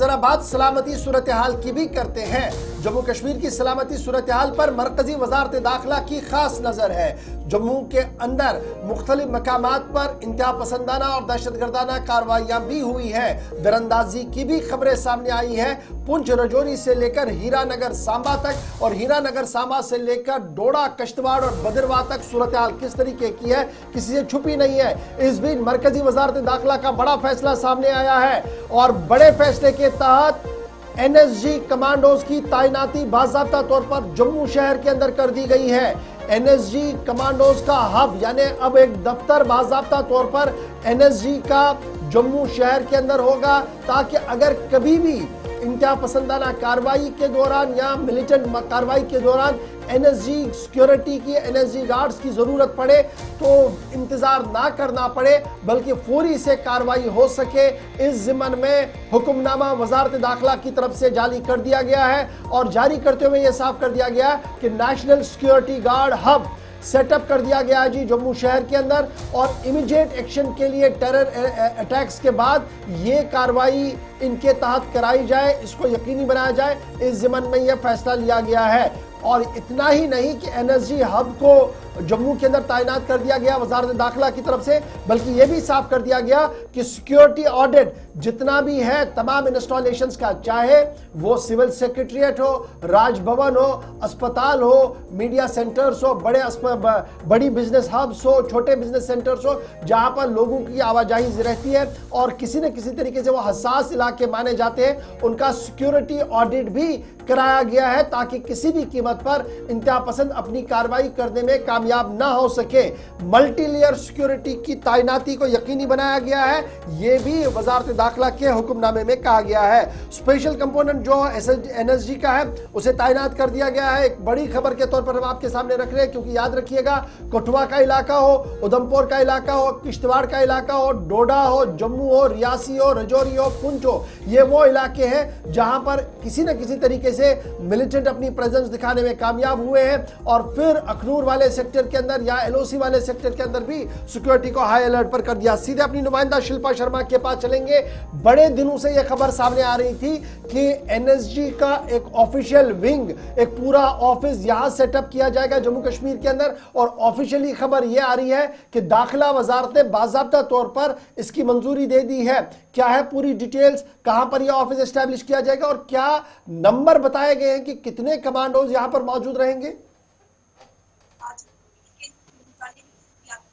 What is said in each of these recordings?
जरा बात सलामती सूरत हाल की भी करते हैं। जम्मू कश्मीर की सलामती सूरत हाल पर मरकजी वजारत दाखिला की खास नजर है। जम्मू के अंदर मुख्तलिफ मकामात पर इंतहा पसंदाना और दहशतगर्दाना कार्रवाइयां भी हुई है। दरअंदाजी की भी खबरें सामने आई है। पुंछ रजौरी से लेकर हीरानगर सांबा तक और हीरानगर सांबा से लेकर डोडा कश्तवाड़ और बदरवाह तक सूरत हाल किस तरीके की है किसी से छुपी नहीं है। इस बीच मरकजी वजारत दाखिला का बड़ा फैसला सामने आया है और बड़े फैसले के तहत एनएसजी कमांडोज की तैनाती बाज़ाब्ता तौर पर जम्मू शहर के अंदर कर दी गई है। एनएसजी कमांडोज का हब यानी अब एक दफ्तर बाज़ाब्ता तौर पर एनएसजी का जम्मू शहर के अंदर होगा, ताकि अगर कभी भी इंतहा पसंदाना कार्रवाई के दौरान या मिलिटेंट कार्रवाई के दौरान एनएसजी सिक्योरिटी की, एनएसजी गार्ड्स की जरूरत पड़े तो इंतजार ना करना पड़े, बल्कि फौरी से कार्रवाई हो सके। इस जिम्मन में हुक्मनामा वजारत दाखिला की तरफ से जारी कर दिया गया है और जारी करते हुए यह साफ कर दिया गया कि national security guard hub setup कर दिया गया है जी जम्मू शहर के अंदर, और इमीडिएट एक्शन के लिए टेरर अटैक्स के बाद ये कार्रवाई इनके तहत कराई जाए, इसको यकीनी बनाया जाए। इस जिम्मन में यह फैसला लिया गया है। और इतना ही नहीं कि एनएसजी हब को जम्मू के अंदर तैनात कर दिया गया वजारत दाखिला की तरफ से, बल्कि यह भी साफ कर दिया गया कि सिक्योरिटी ऑडिट जितना भी है तमाम इंस्टॉलेशंस का, चाहे वो सिविल सेक्रेटरिएट हो, राजभवन हो, अस्पताल हो, मीडिया सेंटर्स हो, बड़ी बिजनेस हब्स हो, छोटे बिजनेस सेंटर्स हो, जहां पर लोगों की आवाजाही रहती है और किसी न किसी तरीके से वो हसास इलाके माने जाते हैं, उनका सिक्योरिटी ऑडिट भी कराया गया है, ताकि किसी भी कीमत पर इंतहा पसंद अपनी कार्रवाई करने में कामयाब ना हो सके। मल्टी लेयर सिक्योरिटी की तैनाती को यकीनी बनाया गया है, यह भी वजारत दाखिला के हुक्मनामे में कहा गया है। स्पेशल कंपोनेंट जो एनएसजी का है उसे तैनात कर दिया गया है। एक बड़ी खबर के तौर पर हम आपके सामने रख रहे हैं, क्योंकि याद रखिएगा, कठुआ का इलाका हो, उधमपुर का इलाका हो, किश्तवाड़ का इलाका हो, डोडा हो, जम्मू हो, रियासी हो, रजौरी हो, पुंछ हो, ये वो इलाके हैं जहां पर किसी न किसी तरीके से मिलिटेंट अपनी प्रेजेंस दिखाने में कामयाब हुए हैं। और फिर अखनूर वाले सेक्टर के अंदर या एलओसी वाले सेक्टर के अंदर भी सिक्योरिटी को हाई अलर्ट पर कर दिया। सीधे अपनी नुमाइंदा शिल्पा शर्मा के पास चलेंगे। बड़े दिनों से यह खबर सामने आ रही थी कि एनएसजी का एक ऑफिशियल विंग, एक पूरा ऑफिस यहां सेटअप किया जाएगा जम्मू कश्मीर के अंदर, और ऑफिशियली खबर यह आ रही है कि दाखिला वजारत ने बाज़ाब्ता तौर पर इसकी मंजूरी दे दी है। क्या है पूरी डिटेल्स, कहां पर यह ऑफिस एस्टैब्लिश किया जाएगा और क्या नंबर बताए गए हैं कि कितने कमांडोज यहां पर मौजूद रहेंगे?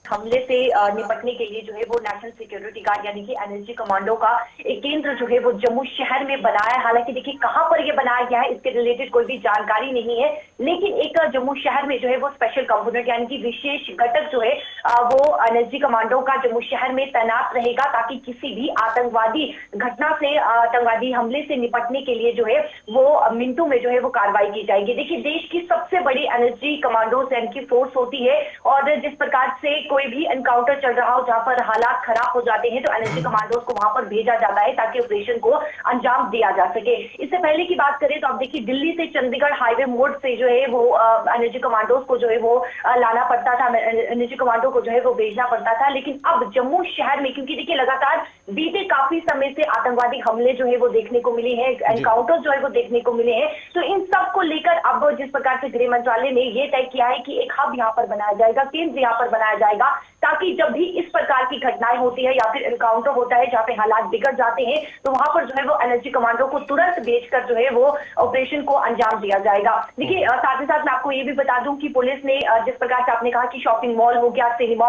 हमले से निपटने के लिए जो है वो नेशनल सिक्योरिटी गार्ड यानी कि एनएसजी कमांडो का एक केंद्र जो है वो जम्मू शहर में बनाया है। हालांकि देखिए कहां पर ये बनाया गया है इसके रिलेटेड कोई भी जानकारी नहीं है, लेकिन एक जम्मू शहर में जो है वो स्पेशल कंपोनेंट यानी कि विशेष घटक जो है वो एनएसजी कमांडो का जम्मू शहर में तैनात रहेगा, ताकि किसी भी आतंकवादी घटना से, आतंकवादी हमले से निपटने के लिए जो है वो मिनटों में जो है वो कार्रवाई की जाएगी। देखिए देश की सबसे बड़ी एनएसजी कमांडो की फोर्स होती है, और जिस प्रकार से कोई भी एनकाउंटर चल रहा हो जहां पर हालात खराब हो जाते हैं तो एनएसजी कमांडोज को वहां पर भेजा जाता है ताकि ऑपरेशन को अंजाम दिया जा सके। इससे पहले की बात करें तो अब देखिए दिल्ली से चंडीगढ़ हाईवे मोड़ से जो है वो एनएसजी कमांडोज को जो है वो लाना पड़ता था, एनएसजी कमांडो को जो है वो भेजना पड़ता था। लेकिन अब जम्मू शहर में, क्योंकि देखिए लगातार बीते काफी समय से आतंकवादी हमले जो है वो देखने को मिले हैं, एनकाउंटर जो है वो देखने को मिले हैं, तो इन सब को लेकर अब जिस प्रकार से गृह मंत्रालय ने यह तय किया है कि एक हब यहाँ पर बनाया जाएगा, केंद्र यहाँ पर बनाया जाएगा, ताकि जब भी इस प्रकार की घटनाएं होती है या फिर एनकाउंटर होता है जहां पे हालात बिगड़ जाते हैं तो वहां पर जो है वो एनएसजी कमांडो को तुरंत भेजकर जो है वो ऑपरेशन को अंजाम दिया जाएगा। देखिए साथ ही साथ मैं आपको ये भी बता दूं कि पुलिस ने जिस प्रकार से आपने कहा कि शॉपिंग मॉल हो गया, सिनेमा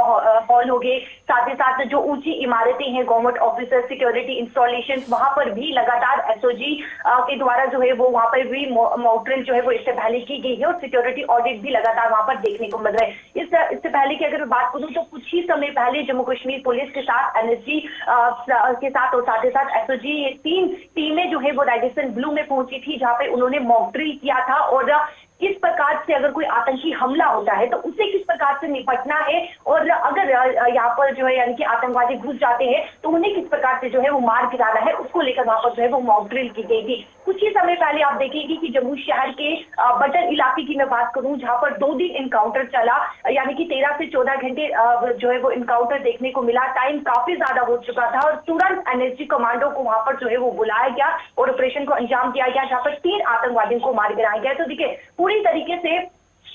हॉल हो गए, साथ ही साथ जो ऊंची इमारतें हैं, गवर्नमेंट ऑफिसर, सिक्योरिटी इंस्टॉलेशन, वहां पर भी लगातार एसओजी के द्वारा जो है वो वहां पर भी मॉक ड्रिल जो है वो इससे पहले की गई है और सिक्योरिटी ऑडिट भी लगातार वहां पर देखने को मिल रहा है। इससे पहले की अगर बात करूं तो कुछ ही समय पहले जम्मू कश्मीर पुलिस के साथ एनएसजी के साथ और साथ ही साथ एसओजी, ये 3 टीमें जो है वो रेडिसन ब्लू में पहुंची थी, जहां पे उन्होंने मॉक ड्रिल किया था और किस प्रकार से अगर कोई आतंकी हमला होता है तो उसे किस प्रकार से निपटना है, और अगर यहाँ पर जो है यानी कि आतंकवादी घुस जाते हैं तो उन्हें किस प्रकार से जो है वो मार गिराना है, उसको लेकर वहां पर जो है वो मॉक ड्रिल की गई थी। कुछ ही समय पहले आप देखेंगे कि जम्मू शहर के बटन इलाके की मैं बात करूं, जहां पर 2 दिन इनकाउंटर चला, यानी कि 13 से 14 घंटे जो है वो इनकाउंटर देखने को मिला। टाइम काफी ज्यादा हो चुका था और तुरंत एनएसजी कमांडो को वहां पर जो है वो बुलाया गया और ऑपरेशन को अंजाम दिया गया, जहां पर 3 आतंकवादियों को मार गिराया गया। तो देखिए पूरी तरीके से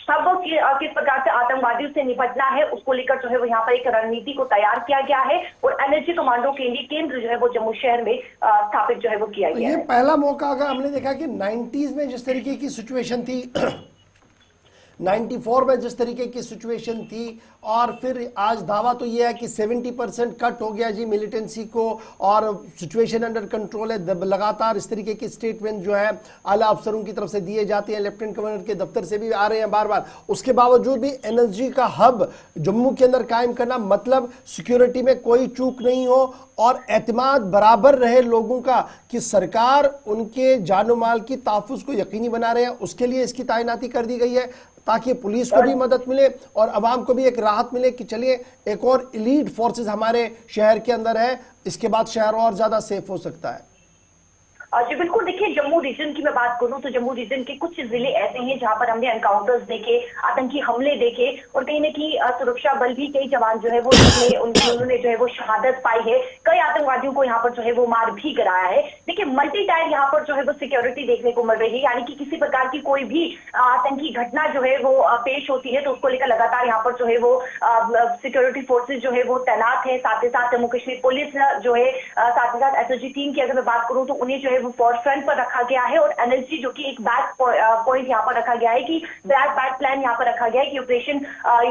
अब किस प्रकार से आतंकवादियों से निपटना है उसको लेकर जो है वो यहाँ पर एक रणनीति को तैयार किया गया है और एनएसजी कमांडो के लिए केंद्र जो है वो जम्मू शहर में स्थापित जो है वो किया गया ये है। पहला मौका अगर हमने देखा कि 90s में जिस तरीके की सिचुएशन थी 94 में जिस तरीके की सिचुएशन थी, और फिर आज दावा तो ये है कि 70% कट हो गया जी मिलिटेंसी को और सिचुएशन अंडर कंट्रोल है। लगातार इस तरीके की स्टेटमेंट जो है आला अफसरों की तरफ से दिए जाते हैं, लेफ्टिनेंट गवर्नर के दफ्तर से भी आ रहे हैं बार बार। उसके बावजूद भी एनएसजी का हब जम्मू के अंदर कायम करना, मतलब सिक्योरिटी में कोई चूक नहीं हो और एतमाद बराबर रहे लोगों का कि सरकार उनके जानो माल की तहफ़्फ़ुज़ को यकीनी बना रहे हैं, उसके लिए इसकी तैनाती कर दी गई है ताकि पुलिस को भी मदद मिले और अवाम को भी एक राहत मिले कि चलिए एक और एलीट फोर्सेस हमारे शहर के अंदर है, इसके बाद शहर और ज़्यादा सेफ हो सकता है। जी बिल्कुल, देखिए जम्मू रीजन की मैं बात करूं तो जम्मू रीजन के कुछ जिले ऐसे हैं जहां पर हमने एनकाउंटर्स देखे, आतंकी हमले देखे और कहीं न कहीं सुरक्षा बल भी कई जवान जो है वो उन्होंने जो है वो शहादत पाई है। कई आतंकवादियों को यहाँ पर जो है वो मार भी कराया है। देखिए मल्टी टायर यहाँ पर जो है वो सिक्योरिटी देखने को मिल रही है, यानी कि किसी प्रकार की कोई भी आतंकी घटना जो है वो पेश होती है तो उसको लेकर लगातार यहाँ पर जो है वो सिक्योरिटी फोर्सेज जो है वो तैनात है। साथ ही साथ जम्मू कश्मीर पुलिस जो है, साथ ही साथ एसओजी टीम की अगर मैं बात करूँ तो उन्हें जो है फॉर फ्रंट पर रखा गया है और एनएसजी जो कि एक बैक पॉइंट यहाँ पर रखा गया है कि बैक प्लान यहाँ पर रखा गया है कि ऑपरेशन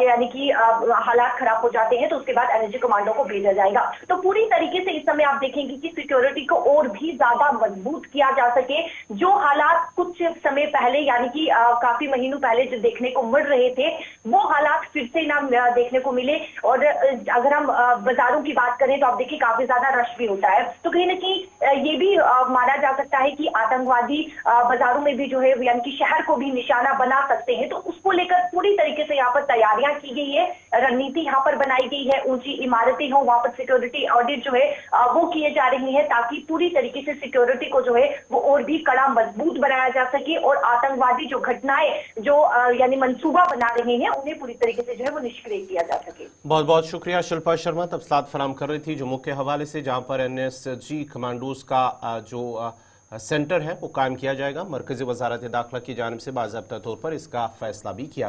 यानी कि हालात खराब हो जाते हैं तो उसके बाद एनएसजी कमांडो को भेजा जाएगा। तो पूरी तरीके से इस समय आप देखेंगे कि सिक्योरिटी को और भी ज्यादा मजबूत किया जा सके। जो हालात कुछ समय पहले यानी कि काफी महीनों पहले जो देखने को मिल रहे थे वो हालात फिर से ना देखने को मिले। और अगर हम बाजारों की बात करें तो आप देखिए काफी ज्यादा रश भी होता है, तो कहीं ना कहीं ये भी माना जा सकता है कि आतंकवादी बाजारों में भी जो है यानी कि शहर को भी निशाना बना सकते हैं। तो उसको लेकर पूरी तरीके से यहाँ पर तैयारियां की गई है, रणनीति यहाँ पर बनाई गई है। ऊंची इमारतें हो वहां पर सिक्योरिटी ऑडिट जो है वो किए जा रही है ताकि पूरी तरीके से सिक्योरिटी को जो है वो और भी कड़ा मजबूत बनाया जा सके और आतंकवादी जो घटनाएं जो यानी मंसूबा बना रहे हैं उन्हें पूरी तरीके से जो है वो निष्क्रिय किया जा सके। बहुत बहुत शुक्रिया शिल्पा शर्मा, तफसीलात फराहम कर रही थी जम्मू के हवाले से, जहां पर एनएसजी कमांडोज का जो सेंटर है वो कायम किया जाएगा। मरकजी वजारत दाखिला की जानिब से बाज़ाब्ता तौर पर इसका फैसला भी किया